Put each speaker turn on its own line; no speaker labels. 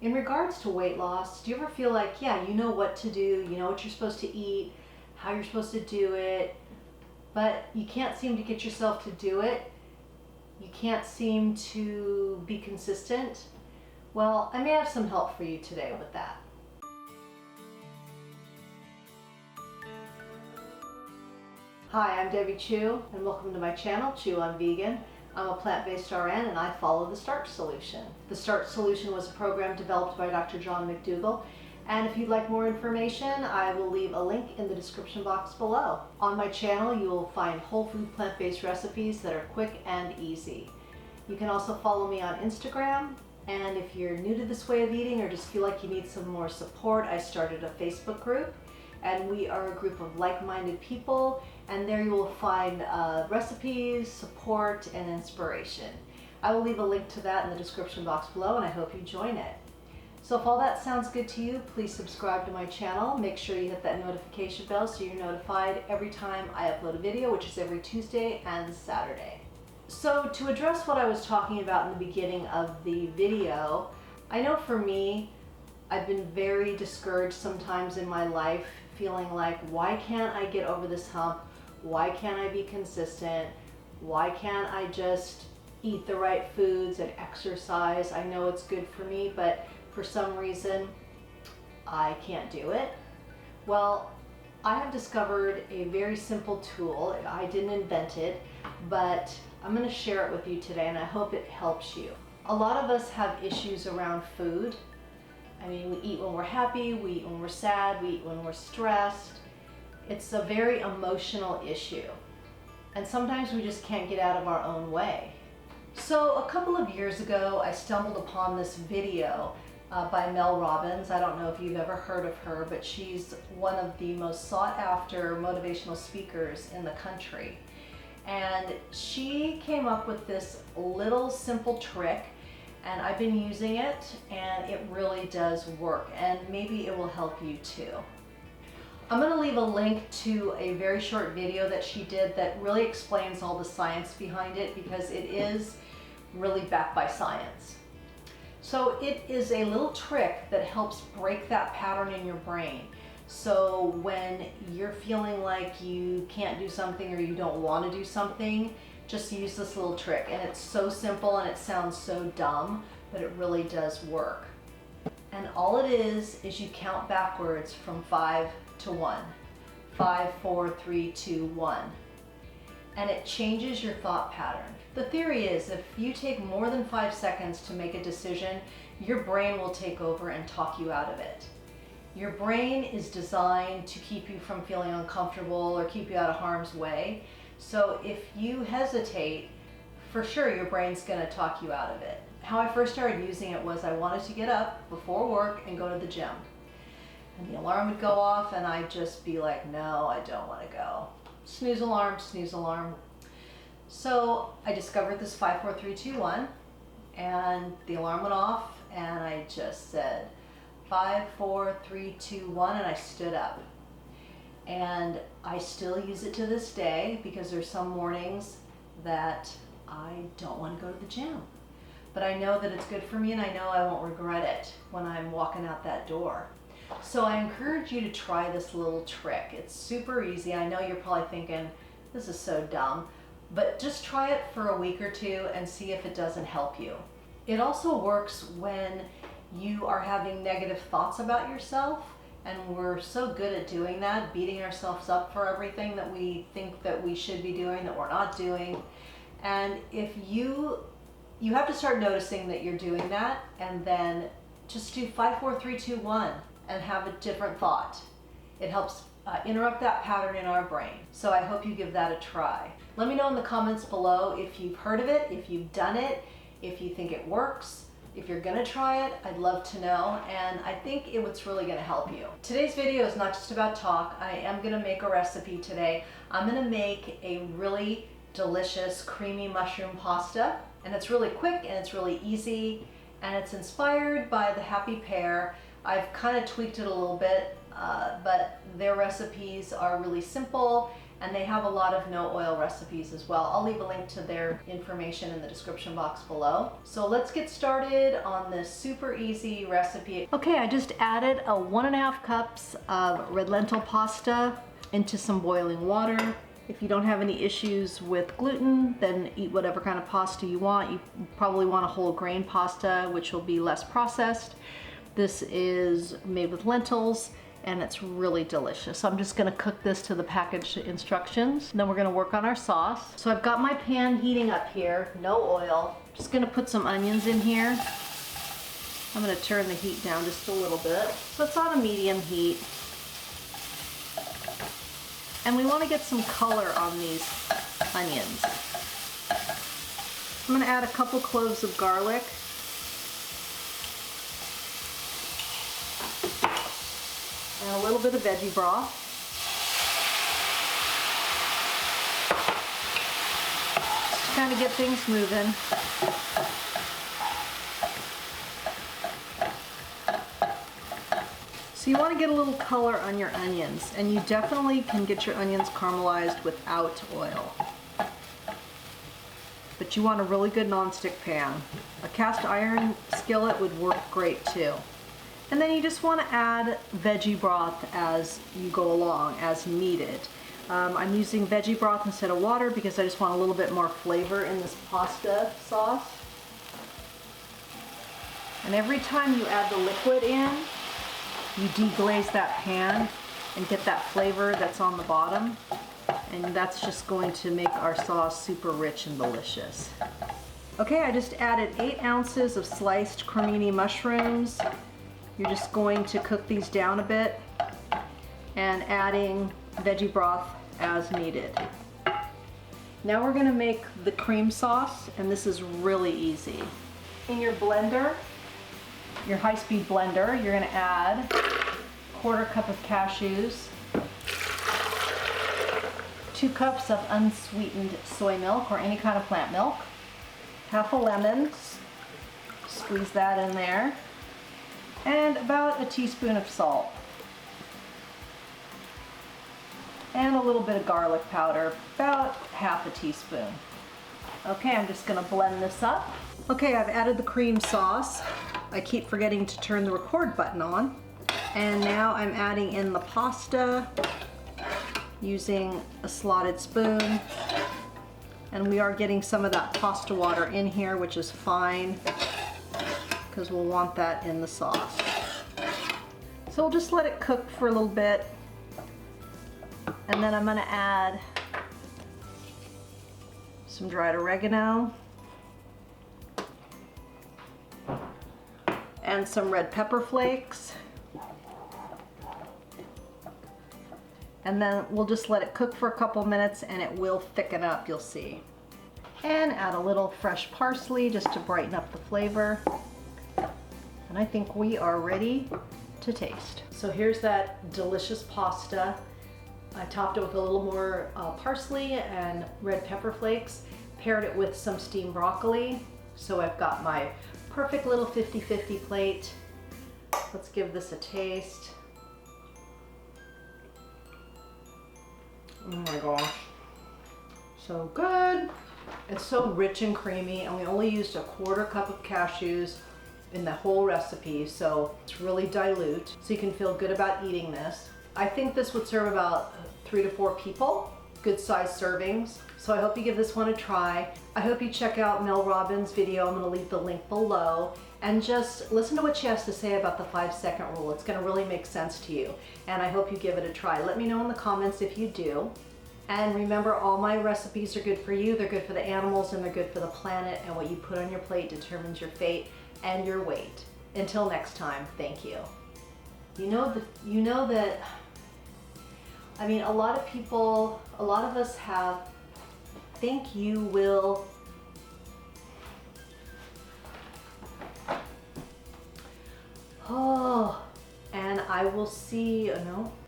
In regards to weight loss, do you ever feel like, yeah, you know what to do, you know what you're supposed to eat, how you're supposed to do it, but you can't seem to get yourself to do it? You can't seem to be consistent? Well, I may have some help for you today with that. Hi, I'm Debbie Chu, and welcome to my channel, Chu on Vegan. I'm a plant-based RN and I follow the Starch Solution. The Starch Solution was a program developed by Dr. John McDougall, and if you'd like more information, I will leave a link in the description box below. On my channel, you will find whole food plant-based recipes that are quick and easy. You can also follow me on Instagram, and if you're new to this way of eating or just feel like you need some more support, I started a Facebook group. And we are a group of like-minded people, and there you will find recipes, support, and inspiration. I will leave a link to that in the description box below, and I hope you join it. So if all that sounds good to you, please subscribe to my channel. Make sure you hit that notification bell so you're notified every time I upload a video, which is every Tuesday and Saturday. So to address what I was talking about in the beginning of the video, I know for me, I've been very discouraged sometimes in my life, feeling like, why can't I get over this hump? Why can't I be consistent? Why can't I just eat the right foods and exercise? I know it's good for me, but for some reason, I can't do it. Well, I have discovered a very simple tool. I didn't invent it, but I'm going to share it with you today, and I hope it helps you. A lot of us have issues around food. I mean, we eat when we're happy, we eat when we're sad, we eat when we're stressed. It's a very emotional issue. And sometimes we just can't get out of our own way. So a couple of years ago, I stumbled upon this video by Mel Robbins. I don't know if you've ever heard of her, but she's one of the most sought after motivational speakers in the country. And she came up with this little simple trick, and I've been using it, and it really does work, and maybe it will help you too. I'm going to leave a link to a very short video that she did that really explains all the science behind it, because it is really backed by science. So it is a little trick that helps break that pattern in your brain. So when you're feeling like you can't do something or you don't want to do something, just use this little trick. And it's so simple and it sounds so dumb, but it really does work. And all it is you count backwards from 5 to 1. 5, 4, 3, 2, 1. And it changes your thought pattern. The theory is if you take more than 5 seconds to make a decision, your brain will take over and talk you out of it. Your brain is designed to keep you from feeling uncomfortable or keep you out of harm's way. So if you hesitate, for sure your brain's going to talk you out of it. How I first started using it was I wanted to get up before work and go to the gym. And the alarm would go off and I'd just be like, no, I don't want to go. Snooze alarm, snooze alarm. So I discovered this 5, 4, 3, 2, 1, and the alarm went off and I just said 5, 4, 3, 2, 1, and I stood up. And I still use it to this day because there's some mornings that I don't want to go to the gym. But I know that it's good for me, and I know I won't regret it when I'm walking out that door. So I encourage you to try this little trick. It's super easy. I know you're probably thinking, this is so dumb, but just try it for a week or two and see if it doesn't help you. It also works when you are having negative thoughts about yourself. And we're so good at doing that, beating ourselves up for everything that we think that we should be doing that we're not doing. And if you have to start noticing that you're doing that, and then just do 5, 4, 3, 2, 1 and have a different thought. It helps interrupt that pattern in our brain. So I hope you give that a try. Let me know in the comments below if you've heard of it, if you've done it, if you think it works. If you're gonna try it, I'd love to know, and I think it's really gonna help you. Today's video is not just about talk. I am gonna make a recipe today. I'm gonna make a really delicious creamy mushroom pasta, and it's really quick and it's really easy, and it's inspired by the Happy Pear. I've kind of tweaked it a little bit, but their recipes are really simple and they have a lot of no oil recipes as well. I'll leave a link to their information in the description box below. So let's get started on this super easy recipe. Okay, I just added 1.5 cups of red lentil pasta into some boiling water. If you don't have any issues with gluten, then eat whatever kind of pasta you want. You probably want a whole grain pasta, which will be less processed. This is made with lentils, and it's really delicious. So I'm just gonna cook this to the package instructions. Then we're gonna work on our sauce. So I've got my pan heating up here, no oil. Just gonna put some onions in here. I'm gonna turn the heat down just a little bit. So it's on a medium heat. And we wanna get some color on these onions. I'm gonna add a couple cloves of garlic. And a little bit of veggie broth. Just to kind of get things moving. So you want to get a little color on your onions, and you definitely can get your onions caramelized without oil. But you want a really good nonstick pan. A cast iron skillet would work great too. And then you just want to add veggie broth as you go along, as needed. I'm using veggie broth instead of water because I just want a little bit more flavor in this pasta sauce. And every time you add the liquid in, you deglaze that pan and get that flavor that's on the bottom. And that's just going to make our sauce super rich and delicious. Okay, I just added 8 ounces of sliced cremini mushrooms. You're just going to cook these down a bit and adding veggie broth as needed. Now we're gonna make the cream sauce, and this is really easy. In your blender, your high-speed blender, you're gonna add 1/4 cup of cashews, 2 cups of unsweetened soy milk or any kind of plant milk, half a lemon, squeeze that in there, and about a teaspoon of salt. And a little bit of garlic powder, about half a teaspoon. Okay, I'm just gonna blend this up. Okay, I've added the cream sauce. I keep forgetting to turn the record button on. And now I'm adding in the pasta using a slotted spoon. And we are getting some of that pasta water in here, which is fine, because we'll want that in the sauce. So we'll just let it cook for a little bit, and then I'm gonna add some dried oregano and some red pepper flakes. And then we'll just let it cook for a couple minutes and it will thicken up, you'll see. And add a little fresh parsley just to brighten up the flavor. And I think we are ready to taste. So here's that delicious pasta. I topped it with a little more parsley and red pepper flakes, paired it with some steamed broccoli. So I've got my perfect little 50-50 plate. Let's give this a taste. Oh my gosh, so good. It's so rich and creamy, and we only used 1/4 cup of cashews in the whole recipe, so it's really dilute, so you can feel good about eating this. I think this would serve about 3 to 4 people, good size servings. So I hope you give this one a try. I hope you check out Mel Robbins' video. I'm gonna leave the link below, and just listen to what she has to say about the 5-second rule. It's gonna really make sense to you, and I hope you give it a try. Let me know in the comments if you do. And remember, all my recipes are good for you. They're good for the animals, and they're good for the planet, and what you put on your plate determines your fate and your weight. Until next time, thank you. You know that, I mean, a lot of us have, think you will, oh, and I will see, no,